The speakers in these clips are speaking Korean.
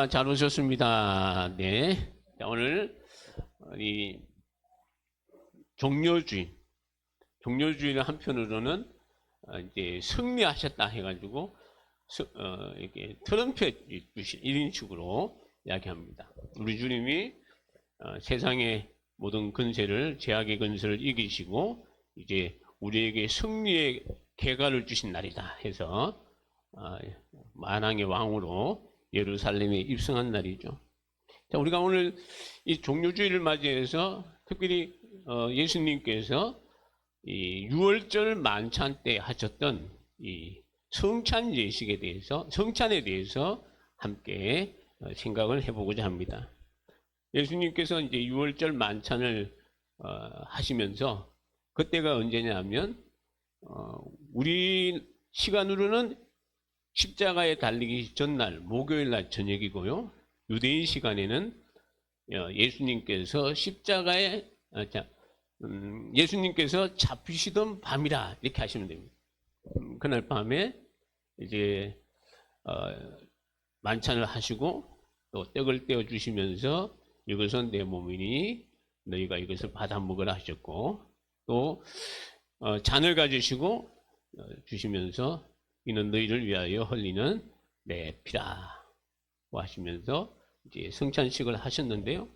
잘 오셨습니다. 네. 자, 오늘 이 종료주의는 한편으로는 이제 승리하셨다 해가지고 이렇게 트럼펫 주신 이런 식으로 이야기합니다. 우리 주님이 세상의 모든 근세를 죄악의 근세를 이기시고 이제 우리에게 승리의 계가를 주신 날이다 해서 만왕의 왕으로 예루살렘에 입성한 날이죠. 자, 우리가 오늘 이 종료주의를 맞이해서 특별히 예수님께서 이 6월절 만찬 때 하셨던 이 성찬 예식에 대해서, 성찬에 대해서 함께 생각을 해보고자 합니다. 예수님께서 이제 6월절 만찬을 하시면서 그때가 언제냐면 우리 시간으로는 십자가에 달리기 전날 목요일 날 저녁이고요. 유대인 시간에는 예수님께서 예수님께서 잡히시던 밤이라 이렇게 하시면 됩니다. 그날 밤에 이제 만찬을 하시고 또 떡을 떼어 주시면서 이것은 내 몸이니 너희가 이것을 받아 먹으라 하셨고 또 잔을 가지시고 주시면서 이는 너희를 위하여 흘리는 내 피라고 하시면서 이제 성찬식을 하셨는데요.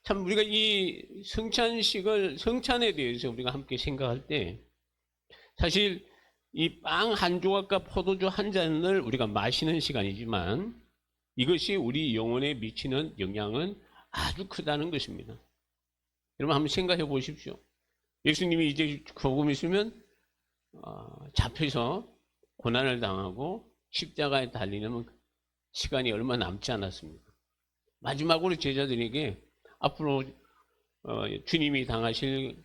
참 우리가 이 성찬에 대해서 우리가 함께 생각할 때 사실 이 빵 한 조각과 포도주 한 잔을 우리가 마시는 시간이지만 이것이 우리 영혼에 미치는 영향은 아주 크다는 것입니다. 여러분 한번 생각해 보십시오. 예수님이 이제 조금 있으면 잡혀서 고난을 당하고 십자가에 달리는 시간이 얼마 남지 않았습니다. 마지막으로 제자들에게 앞으로 주님이 당하실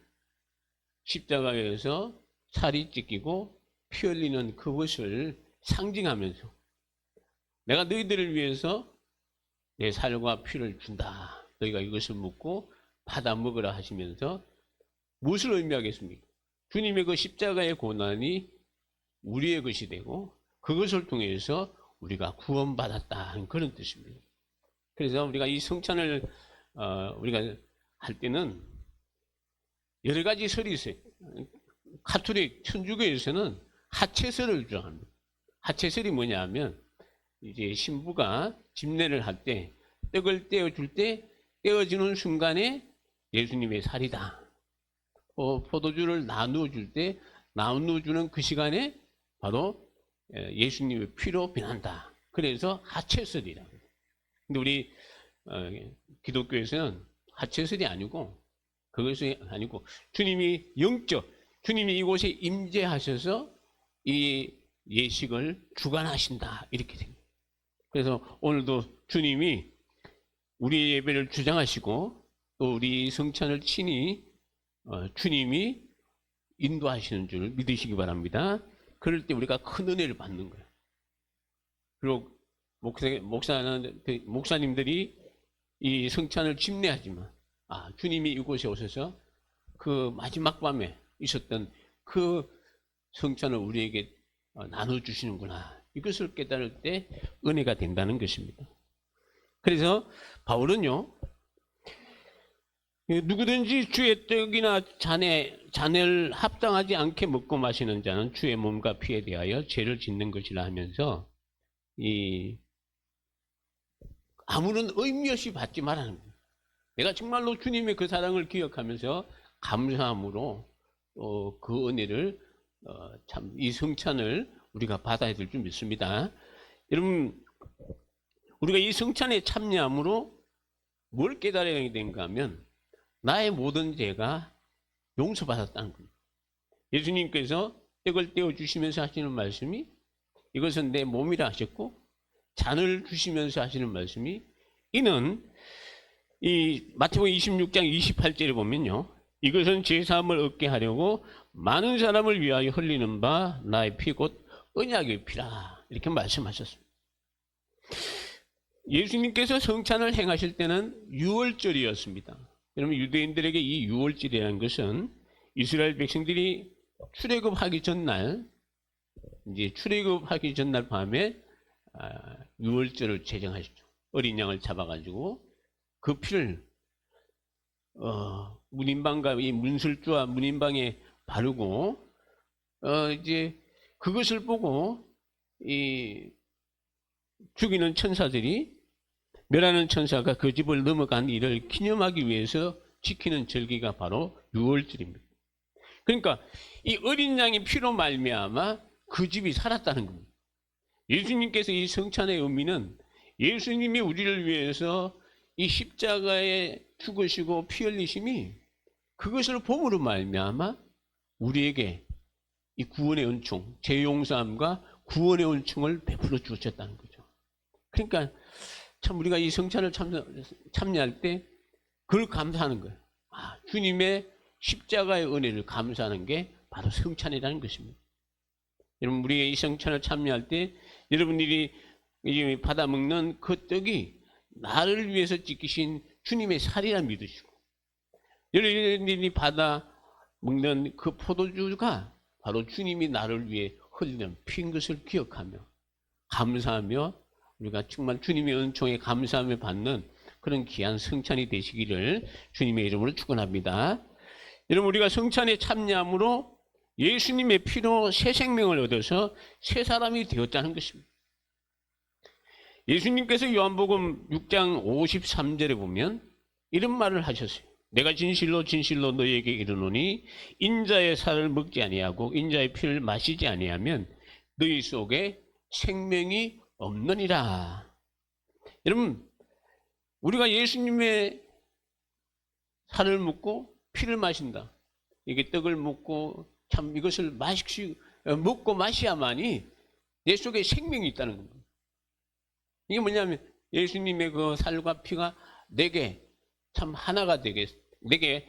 십자가에서 살이 찢기고 피 흘리는 그것을 상징하면서 내가 너희들을 위해서 내 살과 피를 준다. 너희가 이것을 묻고 받아 먹으라 하시면서 무엇을 의미하겠습니까? 주님의 그 십자가의 고난이 우리의 것이 되고 그것을 통해서 우리가 구원받았다 하는 그런 뜻입니다. 그래서 우리가 이 성찬을 우리가 할 때는 여러 가지 설이 있어요. 가톨릭 천주교에서는 하체설을 주장합니다. 하체설이 뭐냐면 이제 신부가 집례를 할 때 떡을 떼어줄 때 떼어주는 순간에 예수님의 살이다. 포도주를 나누어 줄 때 나누어주는 그 시간에 바로 예수님의 피로 변한다. 그래서 하체설이라고. 근데 우리 기독교에서는 하체설이 아니고 그것이 아니고 주님이 주님이 이곳에 임재하셔서 이 예식을 주관하신다 이렇게 됩니다. 그래서 오늘도 주님이 우리 예배를 주장하시고 또 우리 성찬을 친히 주님이 인도하시는 줄 믿으시기 바랍니다. 그럴 때 우리가 큰 은혜를 받는 거예요. 그리고 목사님들이 이 성찬을 집례하지만 주님이 이곳에 오셔서 그 마지막 밤에 있었던 그 성찬을 우리에게 나눠주시는구나. 이것을 깨달을 때 은혜가 된다는 것입니다. 그래서 바울은요, 누구든지 주의 떡이나 잔을 합당하지 않게 먹고 마시는 자는 주의 몸과 피에 대하여 죄를 짓는 것이라 하면서 아무런 의미 없이 받지 말라는 거예요. 내가 정말로 주님의 그 사랑을 기억하면서 감사함으로 그 은혜를 참 이 성찬을 우리가 받아야 될 줄 믿습니다. 여러분 우리가 이 성찬에 참여함으로 뭘 깨달아야 되는가 하면 나의 모든 죄가 용서받았다는 겁니다. 예수님께서 떡을 떼어주시면서 하시는 말씀이 이것은 내 몸이라 하셨고 잔을 주시면서 하시는 말씀이 이는 이 마태복음 26장 28절에 보면요. 이것은 제사함을 얻게 하려고 많은 사람을 위하여 흘리는 바 나의 피 곧 언약의 피라 이렇게 말씀하셨습니다. 예수님께서 성찬을 행하실 때는 6월절이었습니다. 여러분 유대인들에게 이 6월절이라는 것은 이스라엘 백성들이 출애굽하기 전날 밤에 6월절을 제정하시죠. 어린 양을 잡아가지고 그 피를 문인방과 이 문술주와 문인방에 바르고 이제 그것을 보고 이 죽이는 천사들이 멸하는 천사가 그 집을 넘어간 일을 기념하기 위해서 지키는 절기가 바로 유월절입니다. 그러니까 이 어린 양의 피로 말미암아 그 집이 살았다는 겁니다. 예수님께서 이 성찬의 의미는 예수님이 우리를 위해서 이 십자가에 죽으시고 피 흘리심이 그것을 봄으로 말미암아 우리에게 이 구원의 은총, 죄 용서함과 구원의 은총을 베풀어 주셨다는 거죠. 그러니까 참 우리가 이 성찬을 참여할 때 그걸 감사하는 거예요. 주님의 십자가의 은혜를 감사하는 게 바로 성찬이라는 것입니다. 여러분, 우리가 이 성찬을 참여할 때 여러분들이 받아 먹는 그 떡이 나를 위해서 지키신 주님의 살이라 믿으시고, 여러분들이 받아 먹는 그 포도주가 바로 주님이 나를 위해 흘리는 피인 것을 기억하며 감사하며 우리가 정말 주님의 은총에 감사하며 받는 그런 귀한 성찬이 되시기를 주님의 이름으로 축원합니다. 여러분, 우리가 성찬에 참여함으로 예수님의 피로 새 생명을 얻어서 새 사람이 되었다는 것입니다. 예수님께서 요한복음 6장 53절에 보면 이런 말을 하셨어요. 내가 진실로 진실로 너희에게 이르노니 인자의 살을 먹지 아니하고 인자의 피를 마시지 아니하면 너희 속에 생명이 없느니라. 여러분, 우리가 예수님의 살을 먹고 피를 마신다. 이게 떡을 먹고 참 이것을 먹고 마셔야만이 내 속에 생명이 있다는 겁니다. 이게 뭐냐면 예수님의 그 살과 피가 내게 참 하나가 되게 내게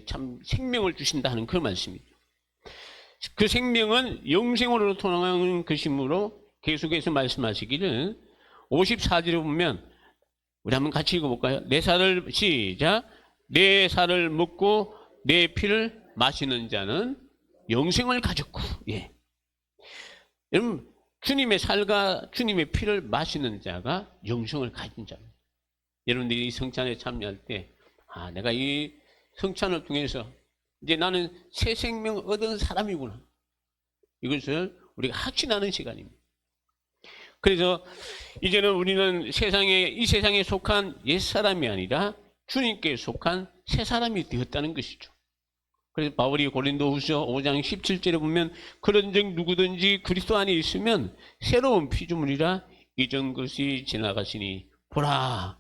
참 생명을 주신다는 그런 말씀이죠. 그 생명은 영생으로 통하는 것이므로 계속해서 말씀하시기를 54절에 보면 우리 한번 같이 읽어볼까요? 내 살을 시작. 내 살을 먹고 내 피를 마시는 자는 영생을 가졌고, 예. 여러분, 주님의 살과 주님의 피를 마시는 자가 영생을 가진 자입니다. 여러분들이 이 성찬에 참여할 때, 내가 이 성찬을 통해서 이제 나는 새 생명 얻은 사람이구나. 이것을 우리가 확신하는 시간입니다. 그래서 이제는 우리는 이 세상에 속한 옛사람이 아니라 주님께 속한 새 사람이 되었다는 것이죠. 그래서 바울이 고린도후서 5장 17절에 보면 그런즉 누구든지 그리스도 안에 있으면 새로운 피조물이라 이전 것이 지나가시니 보라.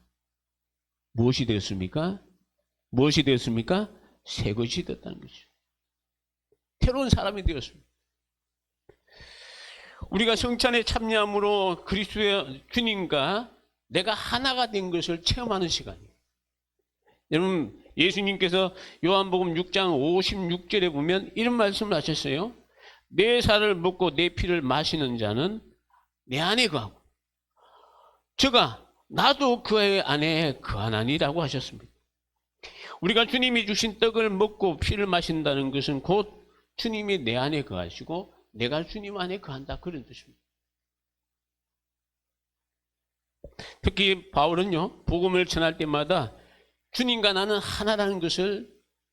무엇이 되었습니까? 무엇이 되었습니까? 새 것이 되었다는 것이죠. 새로운 사람이 되었습니다. 우리가 성찬에 참여함으로 그리스도의 주님과 내가 하나가 된 것을 체험하는 시간이에요. 여러분, 예수님께서 요한복음 6장 56절에 보면 이런 말씀을 하셨어요. 내 살을 먹고 내 피를 마시는 자는 내 안에 거하고 저가 나도 그의 안에 거하나니라고 하셨습니다. 우리가 주님이 주신 떡을 먹고 피를 마신다는 것은 곧 주님이 내 안에 거하시고 내가 주님 안에 거한다, 그런 뜻입니다. 특히 바울은요, 복음을 전할 때마다 주님과 나는 하나라는 것을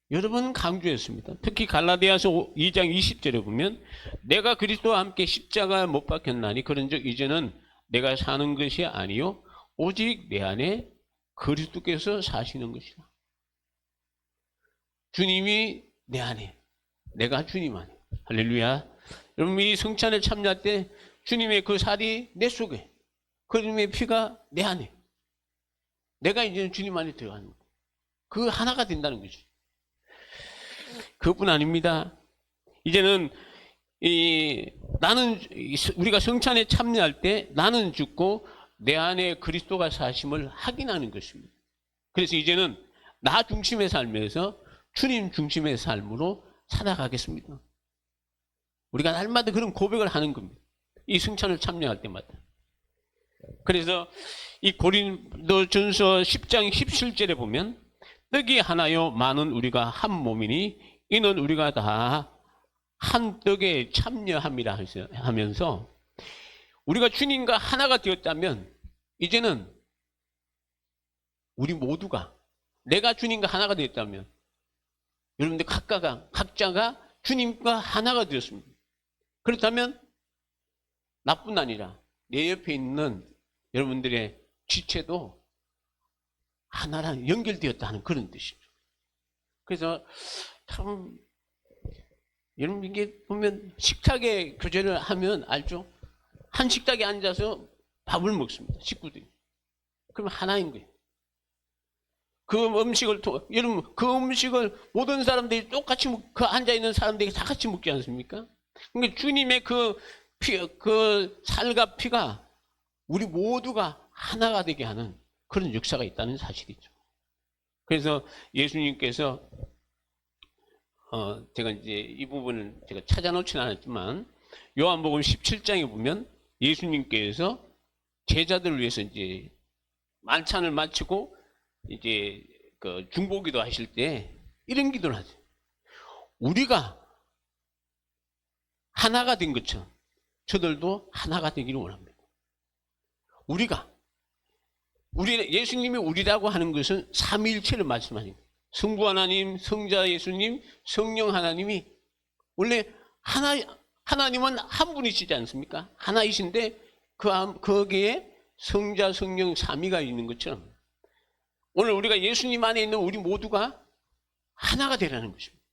여러 번 강조했습니다. 특히 갈라디아서 2장 20절에 보면 내가 그리스도와 함께 십자가에 못 박혔나니 그런즉 이제는 내가 사는 것이 아니요 오직 내 안에 그리스도께서 사시는 것이다. 주님이 내 안에, 내가 주님 안에. 할렐루야. 여러분, 이 성찬에 참여할 때 주님의 그 살이 내 속에, 그님의 피가 내 안에, 내가 이제는 주님 안에 들어가는 거예요. 그 하나가 된다는 거죠. 그것뿐 아닙니다. 이제는 우리가 성찬에 참여할 때 나는 죽고 내 안에 그리스도가 사심을 확인하는 것입니다. 그래서 이제는 나 중심의 삶에서 주님 중심의 삶으로 살아가겠습니다. 우리가 날마다 그런 고백을 하는 겁니다. 이 성찬을 참여할 때마다. 그래서 이 고린도전서 10장 17절에 보면 떡이 하나요 많은 우리가 한 몸이니 이는 우리가 다 한 떡에 참여함이라 하면서 우리가 주님과 하나가 되었다면 이제는 우리 모두가 내가 주님과 하나가 되었다면 여러분들 각자가 주님과 하나가 되었습니다. 그렇다면 나뿐 아니라 내 옆에 있는 여러분들의 지체도 하나랑 연결되었다는 그런 뜻이죠. 그래서 참 여러분 이게 보면 식탁에 교제를 하면 알죠? 한 식탁에 앉아서 밥을 먹습니다. 식구들이. 그럼 하나인 거예요. 여러분 그 음식을 모든 사람들이 똑같이 그 앉아 있는 사람들이 다 같이 먹지 않습니까? 그러니까 주님의 그 살과 피가 우리 모두가 하나가 되게 하는 그런 역사가 있다는 사실이죠. 그래서 예수님께서 제가 이제 이 부분을 제가 찾아놓지는 않았지만 요한복음 17장에 보면 예수님께서 제자들을 위해서 이제 만찬을 마치고 이제 그 중보기도 하실 때 이런 기도를 하세요. 우리가 하나가 된 것처럼 저들도 하나가 되기를 원합니다. 예수님이 우리라고 하는 것은 삼위일체를 말씀하십니다. 성부 하나님, 성자 예수님, 성령 하나님이 원래 하나님은 한 분이시지 않습니까? 하나이신데 거기에 성자, 성령, 삼위가 있는 것처럼 오늘 우리가 예수님 안에 있는 우리 모두가 하나가 되라는 것입니다.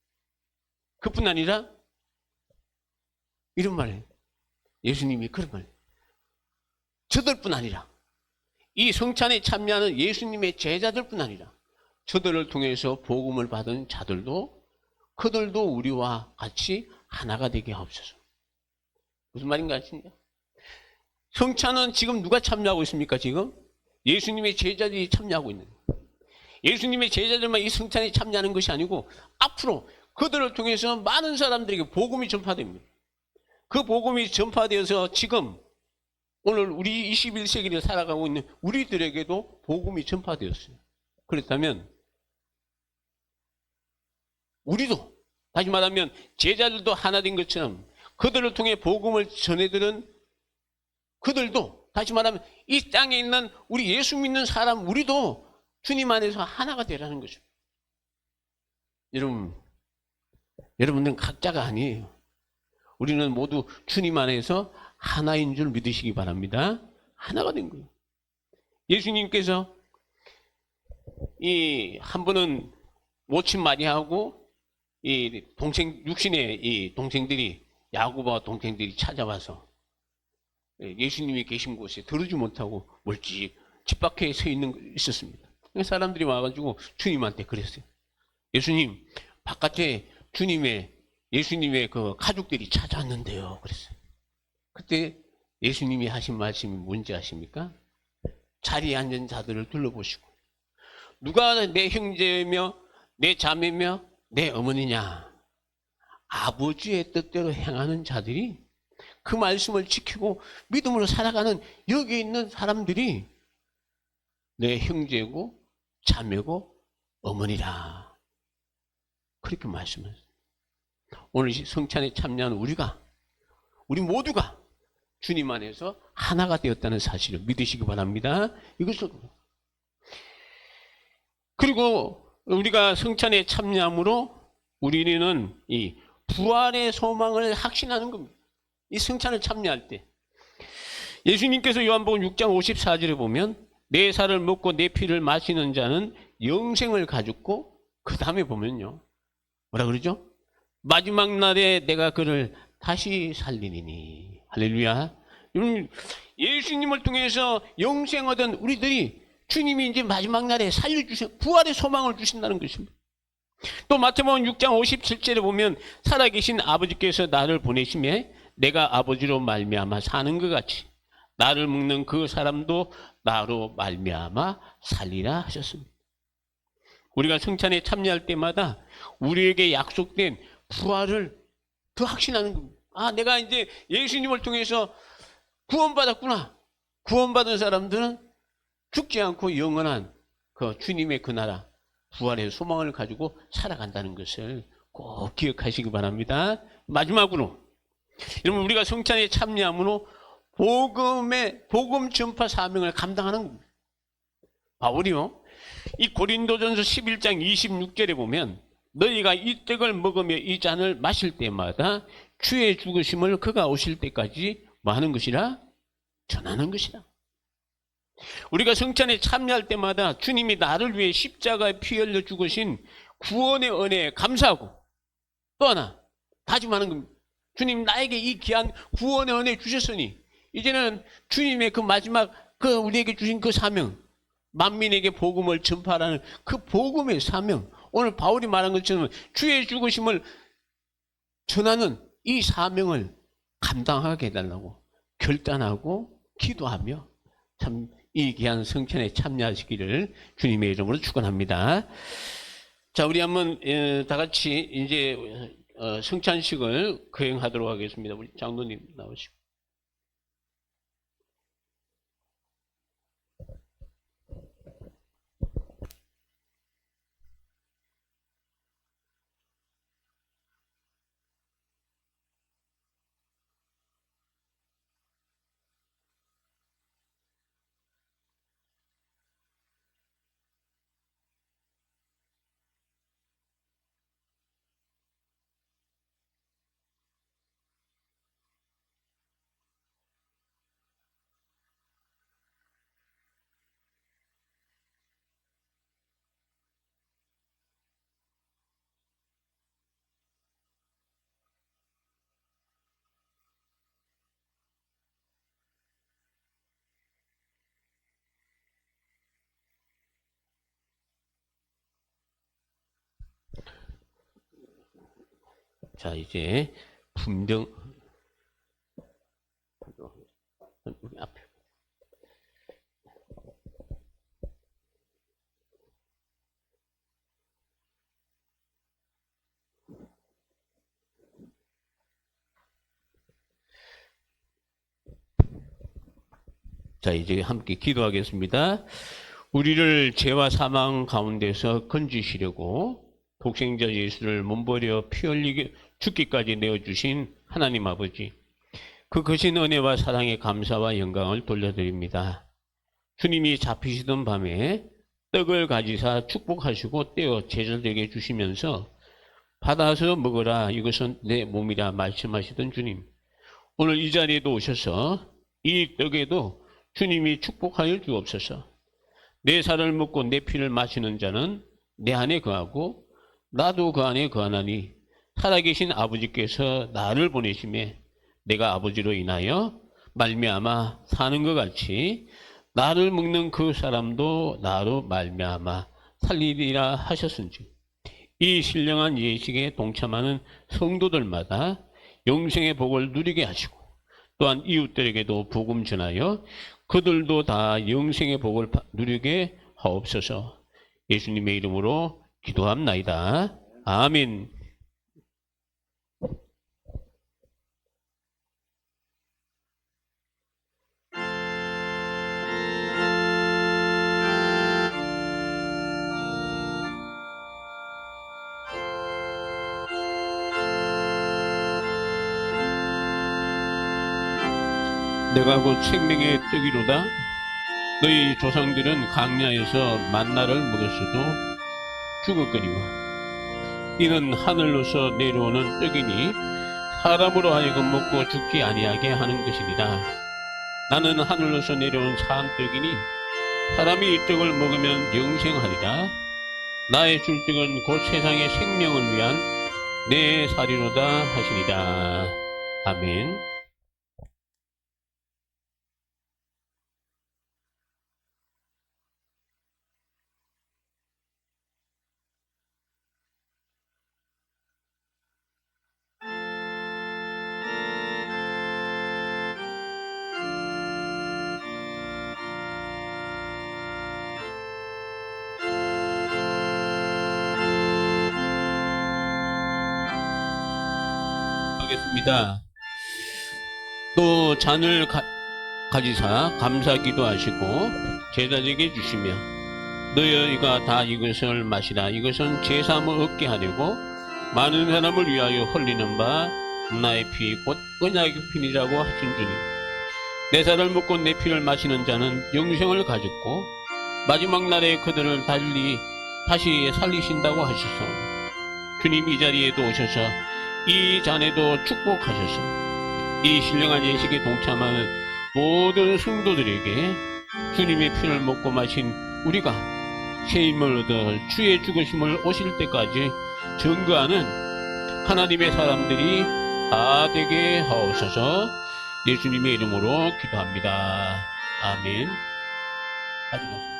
그뿐 아니라 이런 말이에요. 예수님이 그런 말이에요. 저들뿐 아니라 이 성찬에 참여하는 예수님의 제자들뿐 아니라 저들을 통해서 복음을 받은 자들도 그들도 우리와 같이 하나가 되게 하옵소서. 무슨 말인가 아십니까? 성찬은 지금 누가 참여하고 있습니까? 지금 예수님의 제자들이 참여하고 있는 거예요. 예수님의 제자들만 이 성찬에 참여하는 것이 아니고 앞으로 그들을 통해서 많은 사람들에게 복음이 전파됩니다. 그 복음이 전파되어서 지금 오늘 우리 21세기를 살아가고 있는 우리들에게도 복음이 전파되었어요. 그렇다면 우리도 다시 말하면 제자들도 하나 된 것처럼 그들을 통해 복음을 전해들은 그들도 다시 말하면 이 땅에 있는 우리 예수 믿는 사람 우리도 주님 안에서 하나가 되라는 거죠. 여러분들은 각자가 아니에요. 우리는 모두 주님 안에서 하나인 줄 믿으시기 바랍니다. 하나가 된 거예요. 예수님께서 한 번은 모친 마리아하고 육신의 동생들이 야고보와 동생들이 찾아와서 예수님이 계신 곳에 들어오지 못하고 멀찍 집 밖에 서 있었습니다. 사람들이 와가지고 주님한테 그랬어요. 예수님, 바깥에 예수님의 그 가족들이 찾아왔는데요. 그랬어요. 그때 예수님이 하신 말씀이 뭔지 아십니까? 자리에 앉은 자들을 둘러보시고 누가 내 형제며 내 자매며 내 어머니냐? 아버지의 뜻대로 행하는 자들이 그 말씀을 지키고 믿음으로 살아가는 여기 있는 사람들이 내 형제고 자매고 어머니라. 그렇게 말씀하셨어요. 오늘 성찬에 참여한 우리 모두가 주님 안에서 하나가 되었다는 사실을 믿으시기 바랍니다. 그리고 우리가 성찬에 참여함으로 우리는 이 부활의 소망을 확신하는 겁니다. 이 성찬을 참여할 때 예수님께서 요한복음 6장 54절에 보면 내 살을 먹고 내 피를 마시는 자는 영생을 가졌고 그 다음에 보면요. 뭐라 그러죠? 마지막 날에 내가 그를 다시 살리리니. 할렐루야. 여러분, 예수님을 통해서 영생 얻은 우리들이 주님이 이제 마지막 날에 부활의 소망을 주신다는 것입니다. 또 마태복음 6장 57절에 보면 살아계신 아버지께서 나를 보내심에 내가 아버지로 말미암아 사는 것 같이 나를 먹는 그 사람도 나로 말미암아 살리라 하셨습니다. 우리가 성찬에 참여할 때마다 우리에게 약속된 부활을 더 확신하는 겁니다. 내가 이제 예수님을 통해서 구원받았구나. 구원받은 사람들은 죽지 않고 영원한 그 주님의 그 나라 부활의 소망을 가지고 살아간다는 것을 꼭 기억하시기 바랍니다. 마지막으로 여러분 우리가 성찬에 참여함으로 복음 전파 사명을 감당하는 겁니다. 바울이요 이 고린도전서 11장 26절에 보면 너희가 이 떡을 먹으며 이 잔을 마실 때마다 주의 죽으심을 그가 오실 때까지 뭐 하는 것이라? 전하는 것이라. 우리가 성찬에 참여할 때마다 주님이 나를 위해 십자가에 피 흘려 죽으신 구원의 은혜에 감사하고 또 하나 다짐하는 겁니다. 주님 나에게 이 귀한 구원의 은혜 주셨으니 이제는 주님의 그 마지막 그 우리에게 주신 그 사명, 만민에게 복음을 전파하는 그 복음의 사명, 오늘 바울이 말한 것처럼 주의 죽으심을 전하는 이 사명을 감당하게 해달라고 결단하고 기도하며 참 이 귀한 성찬에 참여하시기를 주님의 이름으로 축원합니다. 자, 우리 한번 다 같이 이제 성찬식을 거행하도록 하겠습니다. 우리 장로님 나오시고. 자, 이제 분명 우리 앞에 자, 이제 함께 기도하겠습니다. 우리를 죄와 사망 가운데서 건지시려고 독생자 예수를 몸버려 피 흘리게 죽기까지 내어주신 하나님 아버지, 그 거신 은혜와 사랑의 감사와 영광을 돌려드립니다. 주님이 잡히시던 밤에 떡을 가지사 축복하시고 떼어 제자들에게 주시면서 받아서 먹으라, 이것은 내 몸이라 말씀하시던 주님, 오늘 이 자리에도 오셔서 이 떡에도 주님이 축복하여 주옵소서. 내 살을 먹고 내 피를 마시는 자는 내 안에 거하고 나도 그 안에 거하나니 살아계신 아버지께서 나를 보내심에 내가 아버지로 인하여 말미암아 사는 것 같이 나를 먹는 그 사람도 나로 말미암아 살리리라 하셨은지, 이 신령한 예식에 동참하는 성도들마다 영생의 복을 누리게 하시고 또한 이웃들에게도 복음 전하여 그들도 다 영생의 복을 누리게 하옵소서. 예수님의 이름으로 기도합나이다. 아멘. 내가 곧 생명의 떡이로다. 너희 조상들은 광야에서 만나를 먹었어도 죽었거니와 이는 하늘로서 내려오는 떡이니 사람으로 하여금 먹고 죽지 아니하게 하는 것이니라. 나는 하늘로서 내려온 산 떡이니 사람이 이 떡을 먹으면 영생하리라. 나의 줄 떡은 곧 세상의 생명을 위한 내 살이로다 하시니라. 아멘. 하겠습니다. 또 잔을 가지사 감사 기도하시고 제자들에게 주시며 너희가 다 이것을 마시라. 이것은 제사함을 얻게 하려고 많은 사람을 위하여 흘리는 바 나의 피 곧 언약의 피니라고 하신 주님, 내 살을 먹고 내 피를 마시는 자는 영생을 가졌고 마지막 날에 그들을 다시 살리신다고 하셔서 주님 이 자리에도 오셔서 이 잔에도 축복하셔서 이 신령한 예식에 동참하는 모든 성도들에게 주님의 피를 먹고 마신 우리가 새 힘을 얻어 주의 죽으심을 오실 때까지 증거하는 하나님의 사람들이 다 되게 하옵소서. 예수님의 이름으로 기도합니다. 아멘. 가져가세요.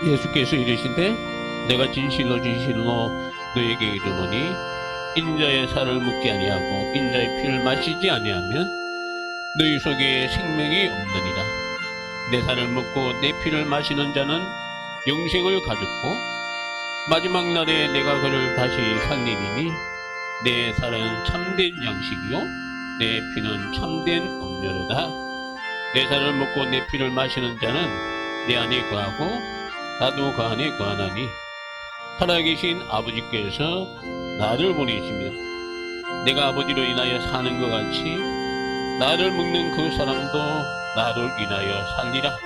예수께서 이르시되 내가 진실로 진실로 너에게 이르노니 인자의 살을 먹지 아니하고 인자의 피를 마시지 아니하면 너희 속에 생명이 없느니라. 내 살을 먹고 내 피를 마시는 자는 영생을 가졌고 마지막 날에 내가 그를 다시 살리리니 내 살은 참된 양식이요 내 피는 참된 음료로다. 내 살을 먹고 내 피를 마시는 자는 내 안에 거하고 나도 그 안에 거하나니 살아계신 아버지께서 나를 보내시며 내가 아버지로 인하여 사는 것 같이 나를 먹는 그 사람도 나를 인하여 살리라.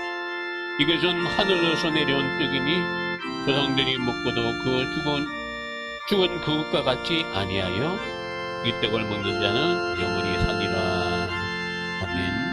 이것은 하늘로서 내려온 떡이니 조상들이 먹고도 그 죽은 그것과 같이 아니하여 이 떡을 먹는 자는 영원히 살리라. 아멘.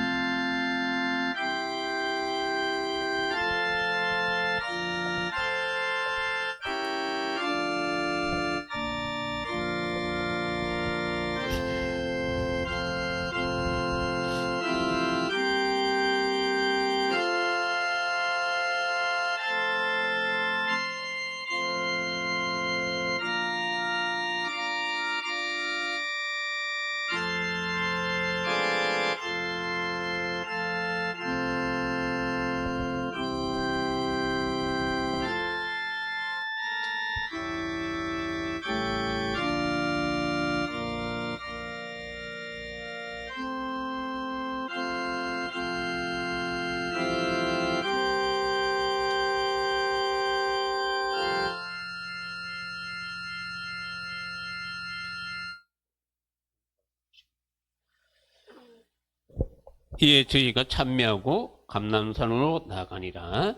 이에 저희가 참매하고 감람산으로 나가니라.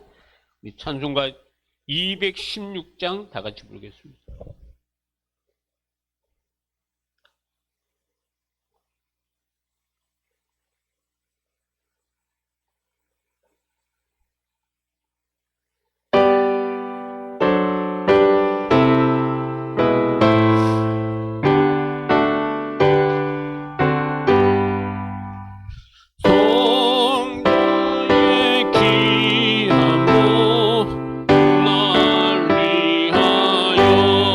찬송가 216장 다 같이 부르겠습니다. 성도의 귀함으로 날 위하여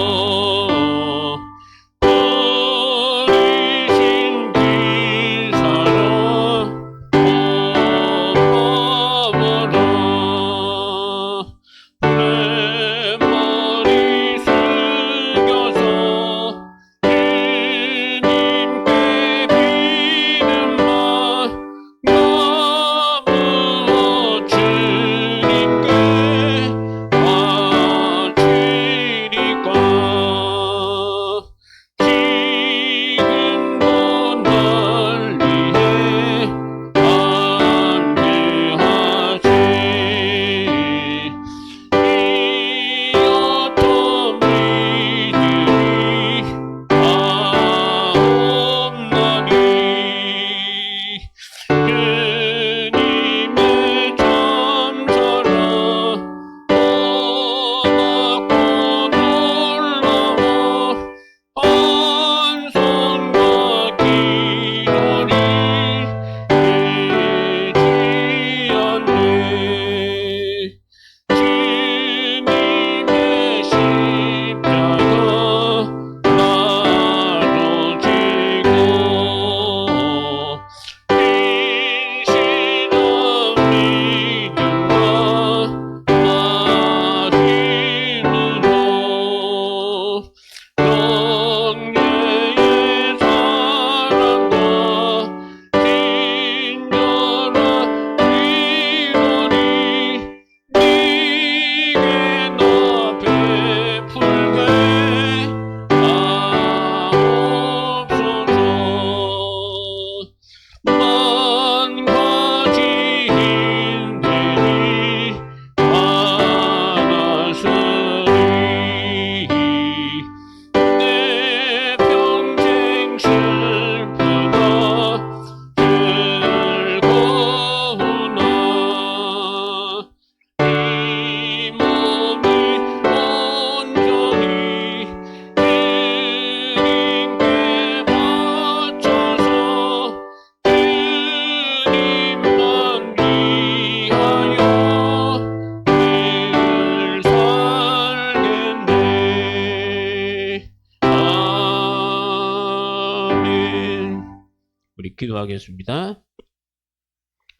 기도하겠습니다.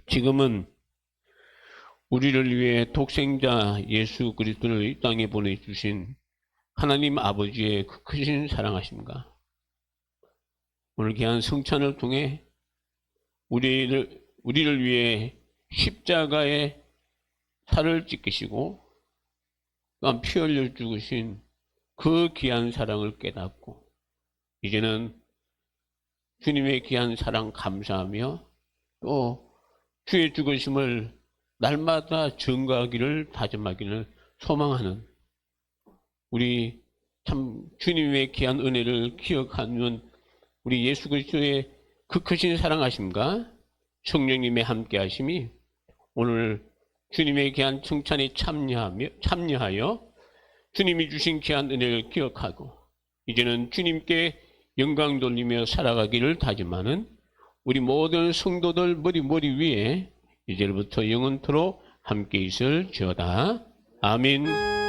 지금은 우리를 위해 독생자 예수 그리스도를 이 땅에 보내주신 하나님 아버지의 그 크신 사랑하심과 오늘 귀한 성찬을 통해 우리를 위해 십자가에 살을 찢기시고 또한 피 흘려 죽으신 그 귀한 사랑을 깨닫고 이제는 주님의 귀한 사랑 감사하며 또 주의 죽으심을 날마다 증거하기를 다짐하기를 소망하는 우리 참 주님의 귀한 은혜를 기억하는 우리 예수 그리스도의 그 크신 사랑하심과 성령님의 함께하심이 오늘 주님의 귀한 칭찬에 참여하여 주님이 주신 귀한 은혜를 기억하고 이제는 주님께 영광 돌리며 살아가기를 다짐하는 우리 모든 성도들 머리 위에 이제부터 영원토록 함께 있을지어다. 아멘.